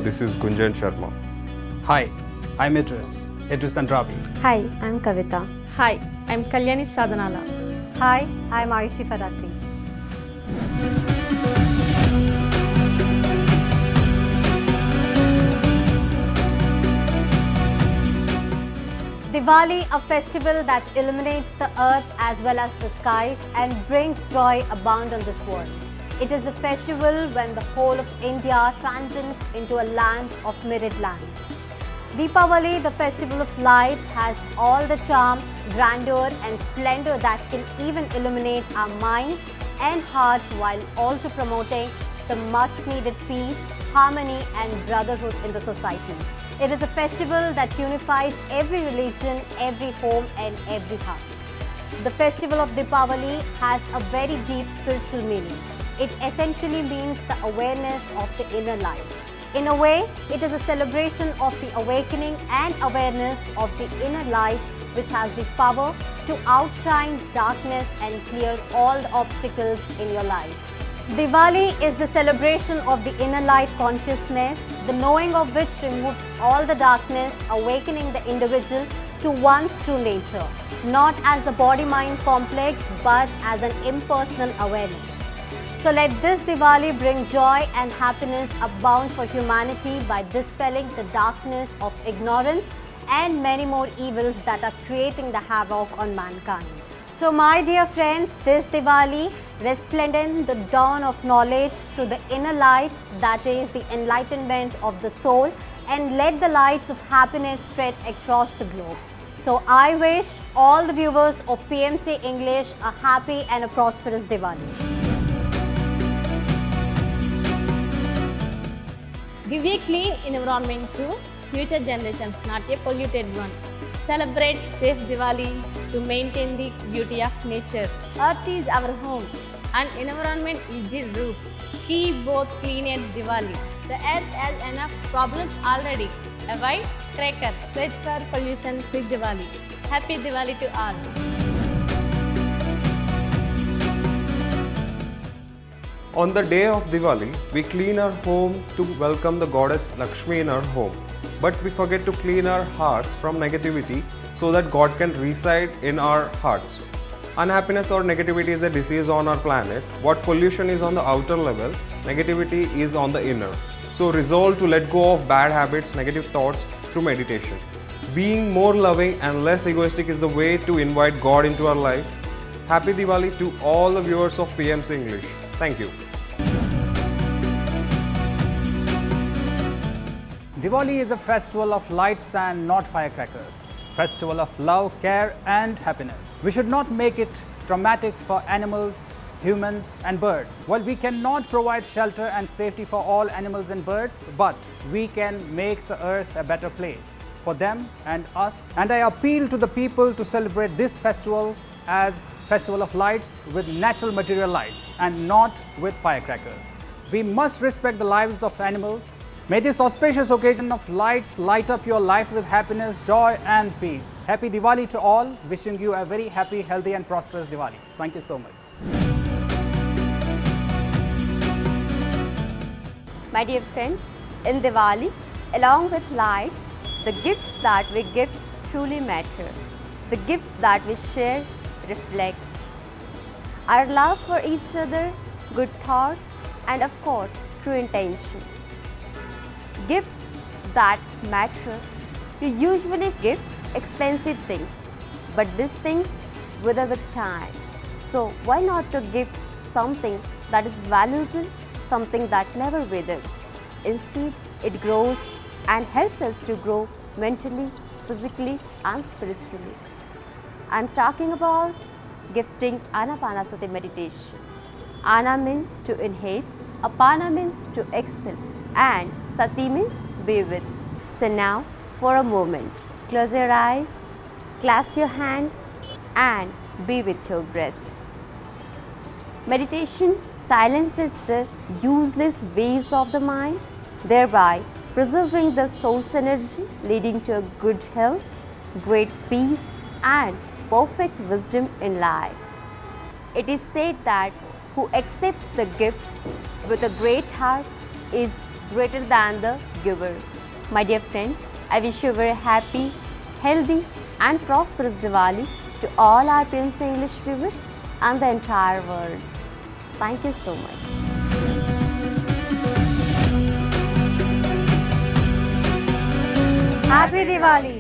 Hello, this is Gunjan Sharma. Hi, I'm Idris Andrabi. Hi, I'm Kavita. Hi, I'm Kalyani Sadhanala. Hi, I'm Ayushi Farasi. Diwali, a festival that illuminates the earth as well as the skies and brings joy abound on this world. It is a festival when the whole of India transcends into a land of myriad lands. Deepavali, the festival of lights, has all the charm, grandeur and splendor that can even illuminate our minds and hearts while also promoting the much needed peace, harmony and brotherhood in the society. It is a festival that unifies every religion, every home and every heart. The festival of Deepavali has a very deep spiritual meaning. It essentially means the awareness of the inner light. In a way, it is a celebration of the awakening and awareness of the inner light which has the power to outshine darkness and clear all the obstacles in your life. Diwali is the celebration of the inner light consciousness, the knowing of which removes all the darkness, awakening the individual to one's true nature, not as the body-mind complex but as an impersonal awareness. So let this Diwali bring joy and happiness abound for humanity by dispelling the darkness of ignorance and many more evils that are creating the havoc on mankind. So my dear friends, this Diwali, resplendent the dawn of knowledge through the inner light, that is the enlightenment of the soul, and let the lights of happiness spread across the globe. So I wish all the viewers of PMC English a happy and a prosperous Diwali. Give a clean environment to future generations, not a polluted one. Celebrate safe Diwali to maintain the beauty of nature. Earth is our home and environment is the roof. Keep both clean at Diwali. The earth has enough problems already. Avoid crackers. Pledge for pollution-free Diwali. Happy Diwali to all. On the day of Diwali, we clean our home to welcome the goddess Lakshmi in our home. But we forget to clean our hearts from negativity so that God can reside in our hearts. Unhappiness or negativity is a disease on our planet. What pollution is on the outer level, negativity is on the inner. So resolve to let go of bad habits, negative thoughts through meditation. Being more loving and less egoistic is the way to invite God into our life. Happy Diwali to all the viewers of PMC English. Thank you. Diwali is a festival of lights and not firecrackers. Festival of love, care and happiness. We should not make it traumatic for animals, humans and birds. While we cannot provide shelter and safety for all animals and birds, but we can make the earth a better place for them and us. And I appeal to the people to celebrate this festival as festival of lights with natural material lights and not with firecrackers. We must respect the lives of animals. May this auspicious occasion of lights light up your life with happiness, joy and peace. Happy Diwali to all. Wishing you a very happy, healthy and prosperous Diwali. Thank you so much. My dear friends, in Diwali, along with lights, the gifts that we give truly matter. The gifts that we share reflect our love for each other, good thoughts and of course true intention. Gifts that matter. You usually give expensive things, but these things wither with time. So why not to give something that is valuable, something that never withers. Instead, it grows and helps us to grow mentally, physically and spiritually. I'm talking about gifting Anapanasati meditation. Ana means to inhale, Apana means to exhale and Sati means be with. So now for a moment, close your eyes, clasp your hands and be with your breath. Meditation silences the useless waves of the mind, thereby preserving the soul's energy, leading to a good health, great peace and perfect wisdom in life. It is said that who accepts the gift with a great heart is greater than the giver. My dear friends, I wish you a very happy, healthy and prosperous Diwali to all our PMC English viewers and the entire world. Thank you so much. Happy Diwali!